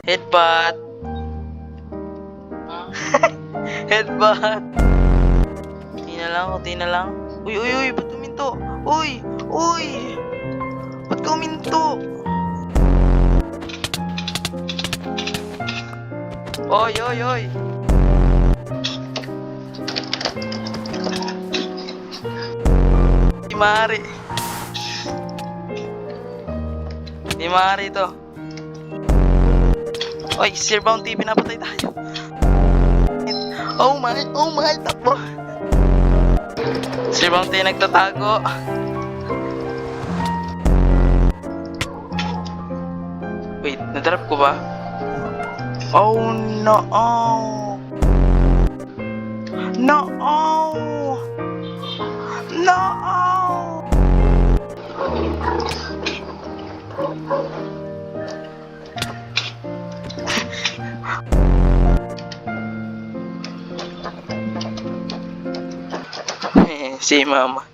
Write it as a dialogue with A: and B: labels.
A: Headbutt. Headbutt. Kunti na lang. Uy, ba't kuminto? Uy! Ba't kuminto? Oy! Di maaari to. Oy, Sir Bounty, pinapatay tayo. Oh my, takbo. Sir Bounty nagtatago. Wait, nadrap ko ba? Oh no! Si Mama.